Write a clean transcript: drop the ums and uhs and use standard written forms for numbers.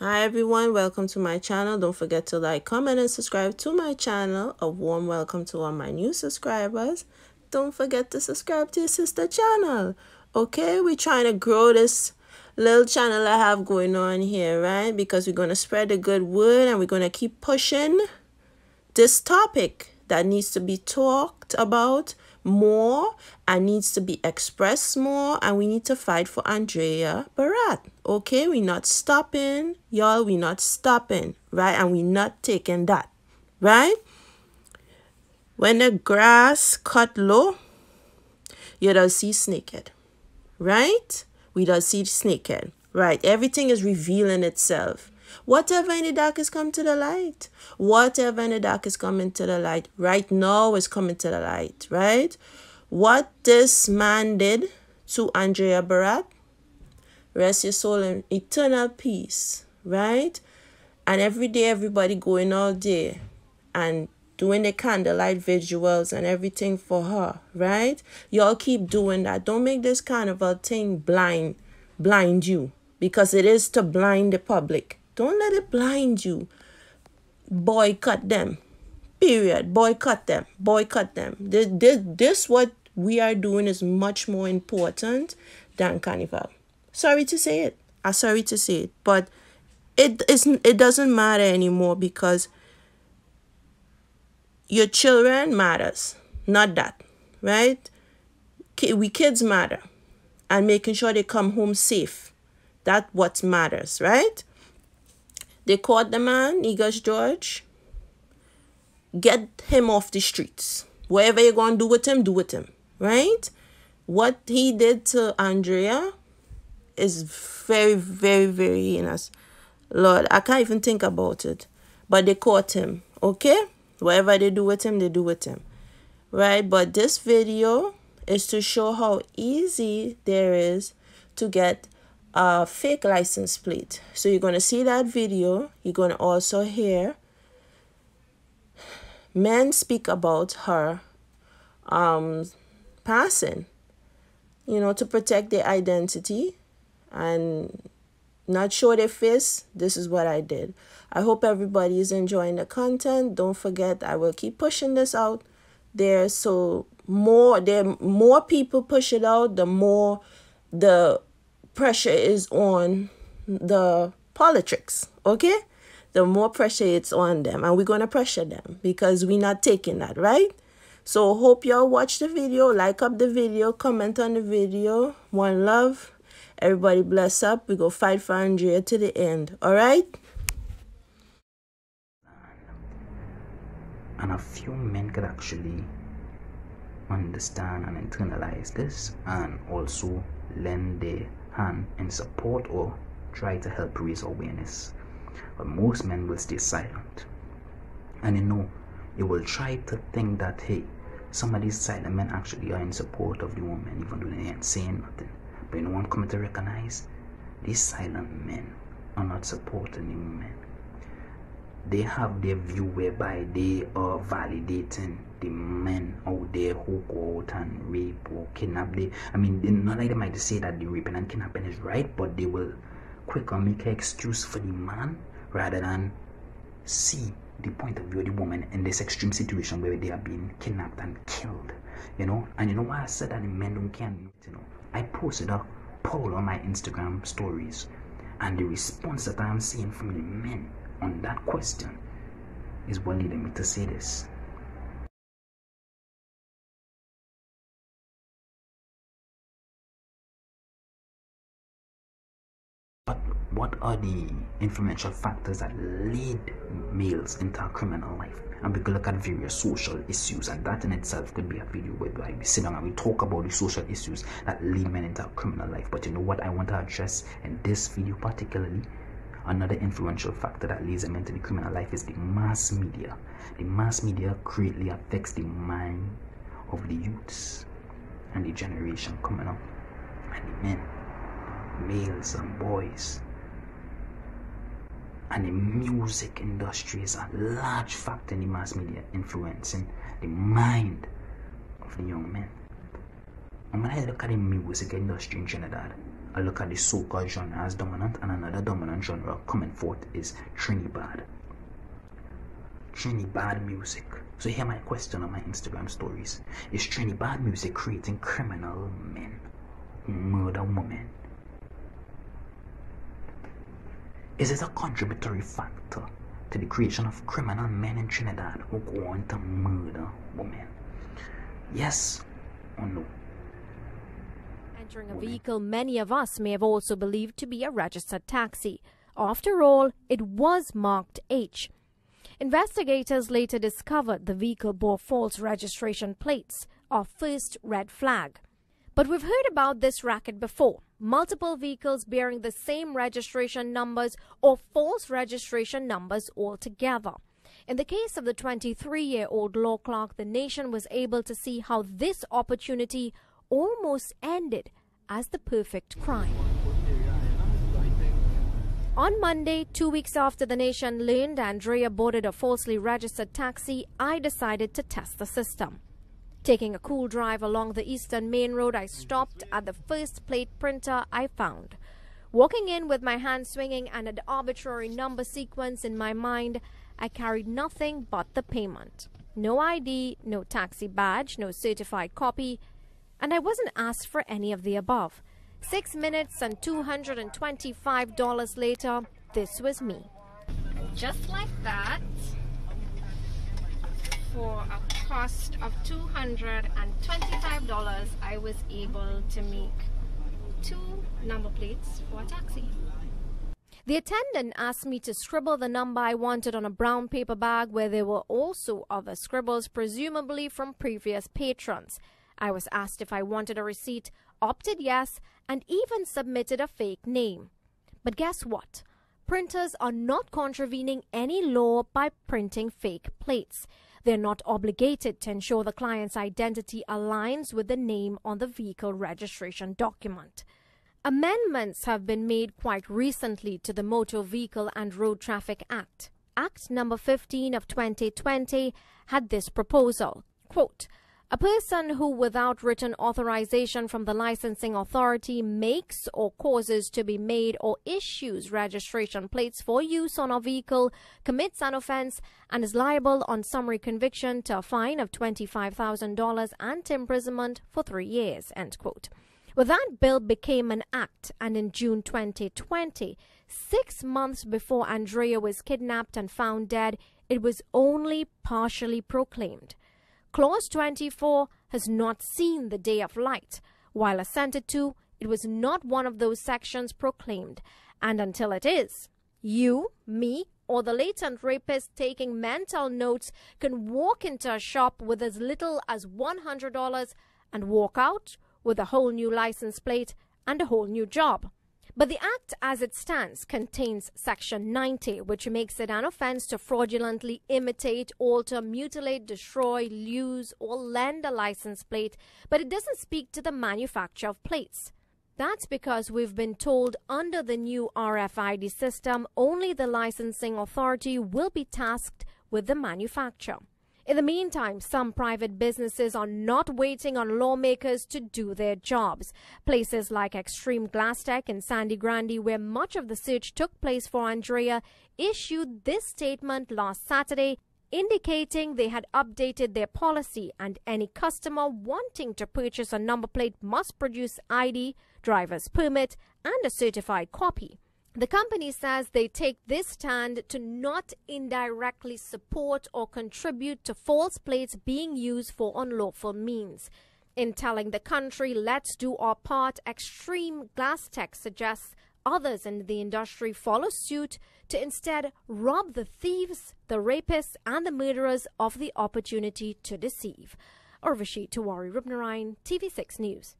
Hi everyone, welcome to my channel. Don't forget to like, comment, and subscribe to my channel. A warm welcome to all my new subscribers. Don't forget to subscribe to your sister channel. Okay, we're trying to grow this little channel I have going on here, right? Because we're going to spread the good word and we're going to keep pushing this topic that needs to be talked about more and needs to be expressed more, and we need to fight for Andrea Bharatt. Okay, we're not stopping, y'all. We're not stopping, right? And we're not taking that, right? When the grass cut low, you don't see snakehead, right? We don't see snakehead, right? Everything is revealing itself. Whatever in the dark is come to the light. Whatever in the dark is coming to the light. Right now is coming to the light, right? What this man did to Andrea Bharatt, rest your soul in eternal peace, right? And every day, everybody going all day and doing the candlelight visuals and everything for her, right? Y'all keep doing that. Don't make this carnival thing blind you, because it is to blind the public. Don't let it blind you. Boycott them. Period. Boycott them. Boycott them. This what we are doing is much more important than carnival. Sorry to say it. I'm sorry to say it. But it doesn't matter anymore, because your children matters. Not that. Right? We kids matter. And making sure they come home safe. That's what matters, right? They caught the man, Eagles George. Get him off the streets. Whatever you're going to do with him, right? What he did to Andrea is very, very, very heinous. Lord, I can't even think about it. But they caught him, okay? Whatever they do with him, they do with him. Right? But this video is to show how easy there is to get a fake license plate. So you're going to see that video. You're going to also hear men speak about her passing, to protect their identity and not show their face. This is what I did. I hope everybody is enjoying the content. Don't forget, I will keep pushing this out there. So more people push it out, the more the pressure is on the politics, okay? The more pressure it's on them, and we're going to pressure them because we're not taking that, right? So hope y'all watch the video, like up the video, comment on the video. One love. Everybody bless up. We go fight for Andrea to the end, all right? And a few men could actually understand and internalize this and also lend their hand in support or try to help raise awareness. But most men will stay silent, and you will try to think that, hey, some of these silent men actually are in support of the woman, even though they ain't saying nothing. But I'm coming to recognize these silent men are not supporting the woman. They have their view whereby they are validating the men out there who go out and rape or kidnap. Not like they might say that the raping and kidnapping is right, but they will quicker make an excuse for the man rather than see the point of view of the woman in this extreme situation where they are being kidnapped and killed. And why I said that the men don't care? I posted a poll on my Instagram stories, and the response that I am seeing from the men on that question is what leading me to say this. But what are the influential factors that lead males into a criminal life? And we could look at various social issues, and that in itself could be a video where we sit down and we talk about the social issues that lead men into a criminal life. But you know what I want to address in this video particularly? Another influential factor that leads them into the criminal life is the mass media. The mass media greatly affects the mind of the youths and the generation coming up, and the men, males and boys. And the music industry is a large factor in the mass media influencing the mind of the young men. And when I look at the music industry in Trinidad, I look at the soca genre as dominant, and another dominant genre coming forth is Trinidad. Trinidad music. So here my question on my Instagram stories. Is Trinidad music creating criminal men who murder women? Is it a contributory factor to the creation of criminal men in Trinidad who go on to murder women? Yes or no? Entering a vehicle many of us may have also believed to be a registered taxi. After all, it was marked H. Investigators later discovered the vehicle bore false registration plates, our first red flag. But we've heard about this racket before. Multiple vehicles bearing the same registration numbers or false registration numbers altogether. In the case of the 23-year-old law clerk, the nation was able to see how this opportunity almost ended as the perfect crime. On Monday, 2 weeks after the nation learned Andrea boarded a falsely registered taxi, I decided to test the system. Taking a cool drive along the Eastern Main Road, I stopped at the first plate printer I found. Walking in with my hand swinging and an arbitrary number sequence in my mind, I carried nothing but the payment. No ID, no taxi badge, no certified copy, and I wasn't asked for any of the above. 6 minutes and $225 later, this was me. Just like that, for a cost of $225, I was able to make 2 number plates for a taxi. The attendant asked me to scribble the number I wanted on a brown paper bag where there were also other scribbles, presumably from previous patrons. I was asked if I wanted a receipt, opted yes, and even submitted a fake name. But guess what? Printers are not contravening any law by printing fake plates. They're not obligated to ensure the client's identity aligns with the name on the vehicle registration document. Amendments have been made quite recently to the Motor Vehicle and Road Traffic Act. Act number 15 of 2020 had this proposal, quote, "A person who, without written authorization from the licensing authority, makes or causes to be made or issues registration plates for use on a vehicle, commits an offense, and is liable on summary conviction to a fine of $25,000 and imprisonment for 3 years." End quote. Well, that bill became an act, and in June 2020, 6 months before Andrea was kidnapped and found dead, it was only partially proclaimed. Clause 24 has not seen the day of light. While assented to, it was not one of those sections proclaimed. And until it is, you, me, or the latent rapist taking mental notes can walk into a shop with as little as $100 and walk out with a whole new license plate and a whole new job. But the Act as it stands contains Section 90, which makes it an offense to fraudulently imitate, alter, mutilate, destroy, lose, or lend a license plate, but it doesn't speak to the manufacture of plates. That's because we've been told under the new RFID system, only the licensing authority will be tasked with the manufacture. In the meantime, some private businesses are not waiting on lawmakers to do their jobs. Places like Extreme Glass Tech in Sandy Grande, where much of the search took place for Andrea, issued this statement last Saturday, indicating they had updated their policy and any customer wanting to purchase a number plate must produce ID, driver's permit, and a certified copy. The company says they take this stand to not indirectly support or contribute to false plates being used for unlawful means. In telling the country, "Let's do our part," Extreme Glass Tech suggests others in the industry follow suit to instead rob the thieves, the rapists, and the murderers of the opportunity to deceive. Urvashi Tiwari Rubnarayan, TV6 News.